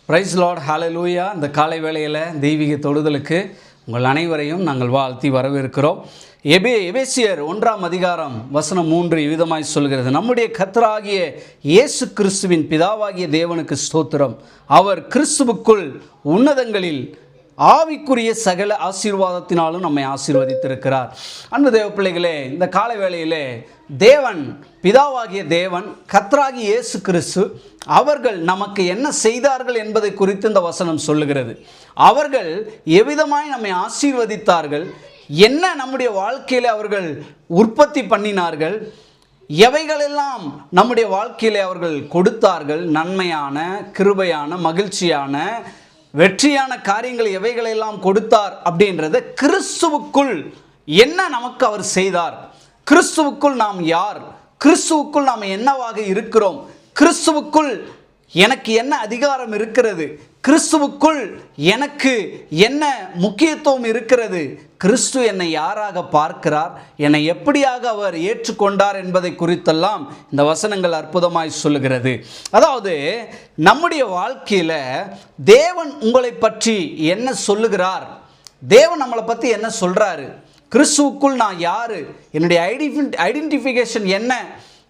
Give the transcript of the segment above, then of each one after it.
Price Lord, ஹalleluya. இந்த காலை வேளையில் தெய்வீக தொடுதலுக்கு உங்கள் அனைவரையும் நாங்கள் வாழ்த்தி வரவேற்கிறோம். எபேசியர் 1ஆம் அதிகாரம் வசனம் 3 விதமாய் சொல்கிறது, நம்முடைய கர்த்தராகிய இயேசு கிறிஸ்துவின் பிதாவாகிய தேவனுக்கு ஸ்தோத்திரம். அவர் கிறிஸ்துவுக்குள் உன்னதங்களில் ஆவிக்குரிய சகல ஆசீர்வாதத்தினாலும் நம்மை ஆசீர்வதித்திருக்கிறார். அன்பு தேவ பிள்ளைகளே, இந்த காலை வேளையிலே தேவன், பிதாவாகிய தேவன், கர்த்தராகிய இயேசு கிறிஸ்து அவர்கள் நமக்கு என்ன செய்தார்கள் என்பதை குறித்து இந்த வசனம் சொல்லுகிறது. அவர்கள் எவ்விதமாய் நம்மை ஆசீர்வதித்தார்கள், என்ன நம்முடைய வாழ்க்கையில் அவர்கள் உற்பத்தி பண்ணினார்கள், எவைகளெல்லாம் நம்முடைய வாழ்க்கையில் அவர்கள் கொடுத்தார்கள், நன்மையான, கிருபையான, மகிழ்ச்சியான, வெற்றியான காரியங்கள் எவைகளெல்லாம் கொடுத்தார் அப்படின்றத, கிறிஸ்துவுக்குள் என்ன நமக்கு அவர் செய்தார், கிறிஸ்துவுக்குள் நாம் யார், கிறிஸ்துவுக்குள் நாம் என்னவாக இருக்கிறோம், கிறிஸ்துவுக்குள் எனக்கு என்ன அதிகாரம் இருக்கிறது, கிறிஸ்துவுக்குள் எனக்கு என்ன முக்கியத்துவம் இருக்கிறது, கிறிஸ்து என்னை யாராக பார்க்கிறார், என்னை எப்படியாக அவர் ஏற்றுக்கொண்டார் என்பதை குறித்தெல்லாம் இந்த வசனங்கள் அற்புதமாய் சொல்லுகிறது. அதாவது நம்முடைய வாழ்க்கையில் தேவன் உங்களை பற்றி என்ன சொல்லுகிறார், தேவன் நம்மளை பற்றி என்ன சொல்கிறாரு, கிறிஸ்துவுக்குள் நான் யார், என்னுடைய ஐடென்டிஃபிகேஷன் என்ன,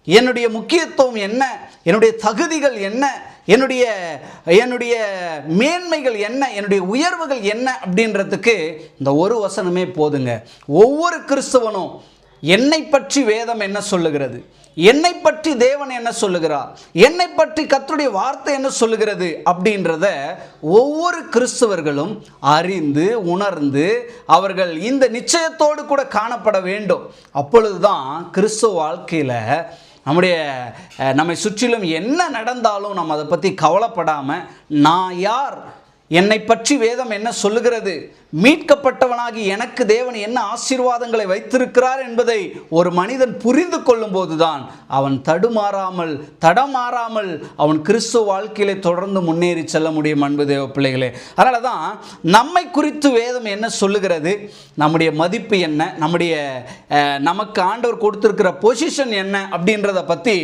என்னுடைய முக்கியத்துவம் என்ன, என்னுடைய தகுதிகள் என்ன, என்னுடைய மேன்மைகள் என்ன, என்னுடைய உயர்வுகள் என்ன அப்படின்றதுக்கு இந்த ஒரு வசனமே போதுங்க. ஒவ்வொரு கிறிஸ்தவனும் என்னை பற்றி வேதம் என்ன சொல்லுகிறது, என்னை பற்றி தேவன் என்ன சொல்லுகிறார், என்னை பற்றி கர்த்தருடைய வார்த்தை என்ன சொல்லுகிறது அப்படின்றத ஒவ்வொரு கிறிஸ்தவர்களும் அறிந்து உணர்ந்து அவர்கள் இந்த நிச்சயத்தோடு கூட காணப்பட வேண்டும். அப்பொழுதுதான் கிறிஸ்துவ வாழ்க்கையில் நம்மை சுற்றிலும் என்ன நடந்தாலும் நம்ம அதை பற்றி கவலைப்படாமல், நான் யார், என்னை பற்றி வேதம் என்ன சொல்லுகிறது, மீட்கப்பட்டவனாகி எனக்கு தேவன் என்ன ஆசீர்வாதங்களை வைத்திருக்கிறார் என்பதை ஒரு மனிதன் புரிந்து கொள்ளும் போதுதான் அவன் தடமாறாமல் அவன் கிறிஸ்துவ வாழ்க்கையிலே தொடர்ந்து முன்னேறி செல்ல முடியும். அன்பு தேவ பிள்ளைகளே, அதனால தான் நம்மை குறித்து வேதம் என்ன சொல்லுகிறது, நம்முடைய மதிப்பு என்ன, நமக்கு ஆண்டவர் கொடுத்திருக்கிற பொசிஷன் என்ன அப்படின்றத பற்றி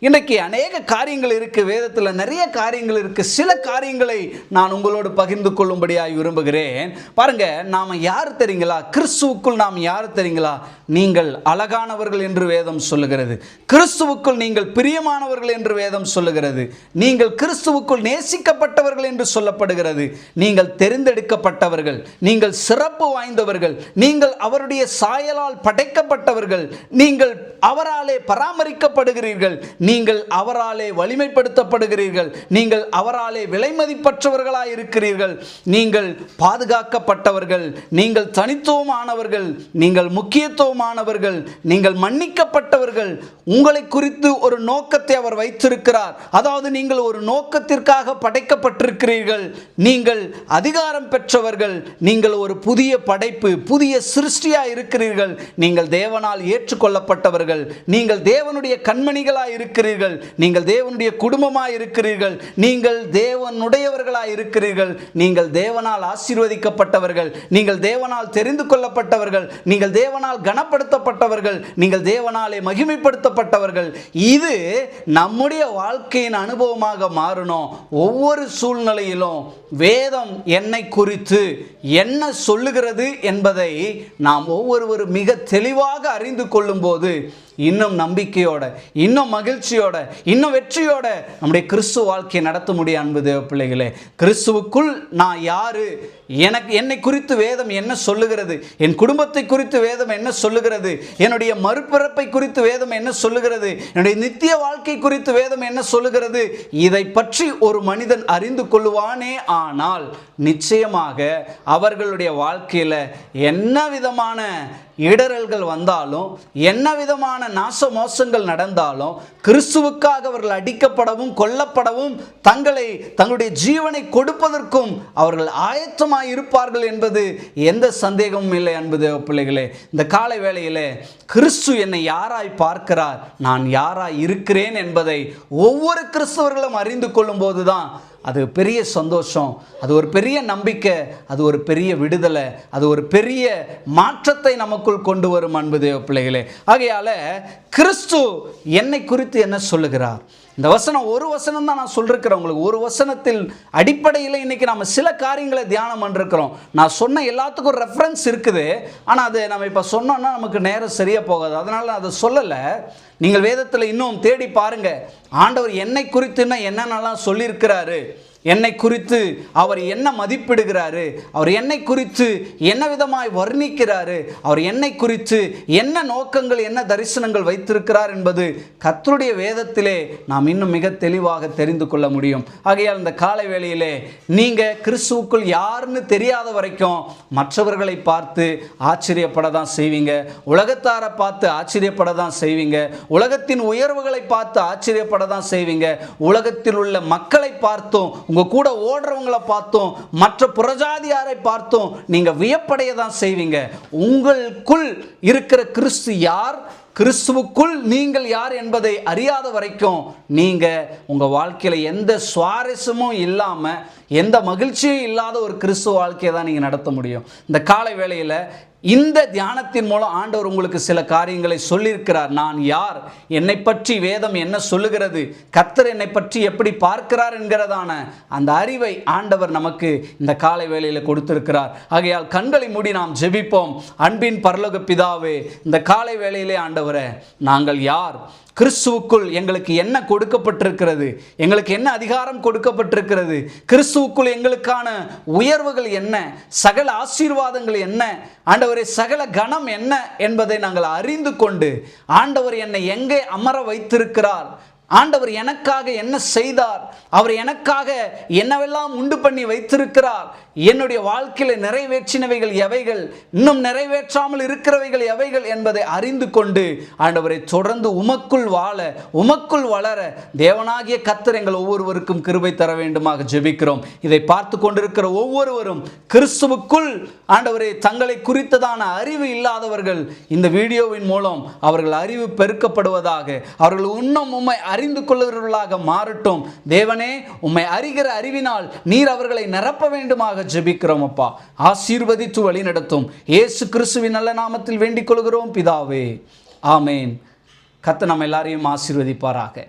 இன்றைக்கு அநேக காரியங்கள் இருக்குது. வேதத்தில் நிறைய காரியங்கள் இருக்குது. சில காரியங்களை நான் உங்களோடு பகிர்ந்து கொள்ளும்படியாக விரும்புகிறேன். பாருங்க, நாம யார் தெரியுங்களா, கிறிஸ்துவுக்குள் நாம் யார் தெரியுங்களா, நீங்கள் அழகானவர்கள் என்று வேதம் சொல்லுகிறது, கிறிஸ்துவுக்குள் நீங்கள் பிரியமானவர்கள் என்று வேதம் சொல்லுகிறது, நீங்கள் கிறிஸ்துவுக்குள் நேசிக்கப்பட்டவர்கள் என்று சொல்லப்படுகிறது, நீங்கள் தெரிந்தெடுக்கப்பட்டவர்கள், நீங்கள் சிறப்பு வாய்ந்தவர்கள், நீங்கள் அவருடைய சாயலால் படைக்கப்பட்டவர்கள், நீங்கள் அவராலே பராமரிக்கப்படுகிறீர்கள், நீங்கள் அவராலே வலிமைப்படுத்தப்படுகிறீர்கள், நீங்கள் அவராலே விலைமதிப்பற்றவர்களாய் இருக்கிறீர்கள், நீங்கள் பாதுகாக்கப்பட்டவர்கள், நீங்கள் தனித்துவமானவர்கள், நீங்கள் முக்கியத்துவமானவர்கள், நீங்கள் மன்னிக்கப்பட்டவர்கள். உங்களை குறித்து ஒரு நோக்கத்தை அவர் வைத்திருக்கிறார். அதாவது நீங்கள் ஒரு நோக்கத்திற்காக படைக்கப்பட்டிருக்கிறீர்கள், நீங்கள் அதிகாரம் பெற்றவர்கள், நீங்கள் ஒரு புதிய படைப்பு, புதிய சிருஷ்டியாய் இருக்கிறீர்கள், நீங்கள் தேவனால் ஏற்றுக்கொள்ளப்பட்டவர்கள், நீங்கள் தேவனுடைய கண்மணிகளாய் இருக்கிறீர்கள், நீங்கள் தேவனுடைய குடும்பமாய் இருக்கிறீர்கள், நீங்கள் தேவனுடையவர்களாய் இருக்கிறீர்கள், நீங்கள் தேவனால் ஆசீர்வதிக்கப்பட்டவர்கள், நீங்கள் தேவனால் தெரிந்து கொள்ளப்பட்டவர்கள், நீங்கள் தேவனால் கனப்படுத்தப்பட்டவர்கள், நீங்கள் தேவனாலே மகிமைப்படுத்தப்பட்டவர்கள். இது நம்முடைய வாழ்க்கையின் அனுபவமாக மாறணும். ஒவ்வொரு சூழ்நிலையிலும் வேதம் என்னை குறித்து என்ன சொல்லுகிறது என்பதை நாம் ஒவ்வொருவரும் மிக தெளிவாக அறிந்து கொள்ளும் போது இன்னும் நம்பிக்கையோட, இன்னும் மகிழ்ச்சியோட, இன்னும் வெற்றியோட நம்முடைய கிறிஸ்துவ வாழ்க்கையை நடத்த முடியும். அன்பு தேவ பிள்ளைகளே, கிறிஸ்துவுக்குள் நான் யாரு, என்னை குறித்து வேதம் என்ன சொல்லுகிறது, என் குடும்பத்தை குறித்து வேதம் என்ன சொல்லுகிறது, என்னுடைய மறுபிறப்பை குறித்து வேதம் என்ன சொல்லுகிறது, என்னுடைய நித்திய வாழ்க்கை குறித்து வேதம் என்ன சொல்லுகிறது, இதை பற்றி ஒரு மனிதன் அறிந்து கொள்வானே ஆனால் நிச்சயமாக அவர்களுடைய வாழ்க்கையில் என்ன விதமான இடரல்கள் வந்தாலும், என்ன விதமான நாச மோசங்கள் நடந்தாலும், கிறிஸ்துவுக்காக அவர்கள் அடிக்கப்படவும் கொல்லப்படவும் தங்களுடைய ஜீவனை கொடுப்பதற்கும் அவர்கள் ஆயத்தமாய் இருப்பார்கள் என்பது எந்த சந்தேகமும் இல்லை. அன்பு தேவ பிள்ளைகளே, இந்த காலை வேளையிலே கிறிஸ்து என்னை யாராய் பார்க்கிறார், நான் யாராய் இருக்கிறேன் என்பதை ஒவ்வொரு கிறிஸ்தவர்களும் அறிந்து கொள்ளும் போதுதான் அது பெரிய சந்தோஷம், அது ஒரு பெரிய நம்பிக்கை, அது ஒரு பெரிய விடுதலை, அது ஒரு பெரிய மாற்றத்தை நமக்குள் கொண்டு வரும். அன்பு தேவ பிள்ளைகளே, ஆகையால கிறிஸ்து என்னை குறித்து என்ன சொல்லுகிறார், இந்த வசனம் ஒரு வசனம் தான் நான் சொல்லிருக்கிறேன் உங்களுக்கு. ஒரு வசனத்தில் அடிப்படையில் இன்னைக்கு நம்ம சில காரியங்களை தியானம் பண்ணிருக்கிறோம். நான் சொன்ன எல்லாத்துக்கும் ஒரு ரெஃபரன்ஸ் இருக்குது, ஆனால் அது நம்ம இப்போ சொன்னோம்னா நமக்கு நேரம் சரியாக போகாது, அதனால நான் அதை சொல்லலை. நீங்கள் வேதத்தில் இன்னும் தேடி பாருங்க, ஆண்டவர் என்னை குறித்துன்னா என்னென்னலாம் சொல்லியிருக்கிறாரு, என்னை குறித்து அவர் என்ன மதிப்பிடுகிறாரு, அவர் என்னை குறித்து என்ன விதமாய் வர்ணிக்கிறாரு, அவர் என்னை குறித்து என்ன நோக்கங்கள் என்ன தரிசனங்கள் வைத்திருக்கிறார் என்பது கர்த்தருடைய வேதத்திலே நாம் இன்னும் மிக தெளிவாக தெரிந்து கொள்ள முடியும். ஆகையால் இந்த காலை வேளையிலே நீங்கள் கிறிஸ்துவுக்குள் யாருன்னு தெரியாத வரைக்கும் மற்றவர்களை பார்த்து ஆச்சரியப்பட தான் செய்வீங்க, உலகத்தாரை பார்த்து ஆச்சரியப்பட தான் செய்வீங்க, உலகத்தின் உயர்வுகளை பார்த்து ஆச்சரியப்பட தான் செய்வீங்க, உலகத்தில் உள்ள மக்களை பார்த்தும் உங்க கூட ஓடுறவங்களை பார்த்தோம், மற்ற புறஜாதியாரை பார்த்தோம் நீங்க வியப்படைய தான் செய்வீங்க. உங்களுக்குள் இருக்கிற கிறிஸ்து யார், கிறிஸ்துவுக்குள் நீங்கள் யார் என்பதை அறியாத வரைக்கும் நீங்க உங்க வாழ்க்கையில எந்த சுவாரஸ்யமும் இல்லாம எந்த மகிழ்ச்சியும் இல்லாத ஒரு கிறிஸ்துவ வாழ்க்கையை தான் நீங்க நடத்த முடியும். இந்த காலை வேளையில இந்த தியானத்தின் மூலம் ஆண்டவர் உங்களுக்கு சில காரியங்களை சொல்லியிருக்கிறார். நான் யார், என்னை பற்றி வேதம் என்ன சொல்லுகிறது, கர்த்தர் என்னை பற்றி எப்படி பார்க்கிறார் என்கிறதான அந்த அறிவை ஆண்டவர் நமக்கு இந்த காலை வேளையில் கொடுத்திருக்கிறார். ஆகையால் கண்களை மூடி நாம் ஜெபிப்போம். அன்பின் பரலோக பிதாவே, இந்த காலை வேளையிலே ஆண்டவரே, நாங்கள் யார், கிறிஸ்துவுக்குள் எங்களுக்கு என்ன கொடுக்கப்பட்டிருக்கிறது, எங்களுக்கு என்ன அதிகாரம் கொடுக்கப்பட்டிருக்கிறது, கிறிஸ்துவுக்குள் எங்களுக்கான உயர்வுகள் என்ன, சகல ஆசீர்வாதங்கள் என்ன, ஆண்டவரே சகல கணம் என்ன என்பதை நாங்கள் அறிந்து கொண்டு, ஆண்டவர் என்னை எங்கே அமர வைத்திருக்கிறார், ஆண்டவர் எனக்காக என்ன செய்தார், அவர் எனக்காக என்னவெல்லாம் உண்டு பண்ணி வைத்திருக்கிறார், என்னுடைய வாழ்க்கையில் நிறைவேற்றினவைகள் எவைகள், இன்னும் நிறைவேற்றாமல் இருக்கிறவைகள் எவைகள் என்பதை அறிந்து கொண்டு ஆண்டவரை தொடர்ந்து உமக்குள் வாழ உமக்குள் வளர தேவனாகிய கர்த்தர் எங்கள் ஒவ்வொருவருக்கும் கிருபை தர வேண்டுமாக ஜெபிக்கிறோம். இதை பார்த்து கொண்டிருக்கிற ஒவ்வொருவரும் கிறிஸ்துவுக்குள் ஆண்டவரை தங்களை குறித்ததான அறிவு இல்லாதவர்கள் இந்த வீடியோவின் மூலம் அவர்கள் அறிவு பெருக்கப்படுவதாக, அவர்கள் இன்னும் உம்மை அறிந்து கொள்ளுகிறவர்களாக மாறட்டும். தேவனே, உம்மை அறிகிற அறிவினால் நீர் அவர்களை நிரப்ப வேண்டுமாக ஜெபிக்கிறோம் அப்பா. ஆசீர்வதித்து வழி நடத்தும். இயேசு கிறிஸ்துவின் நல்ல நாமத்தில் வேண்டிக் கொள்கிறோம் பிதாவே, ஆமேன். கர்த்தர் நம்ம எல்லாரையும் ஆசீர்வதிப்பாராக.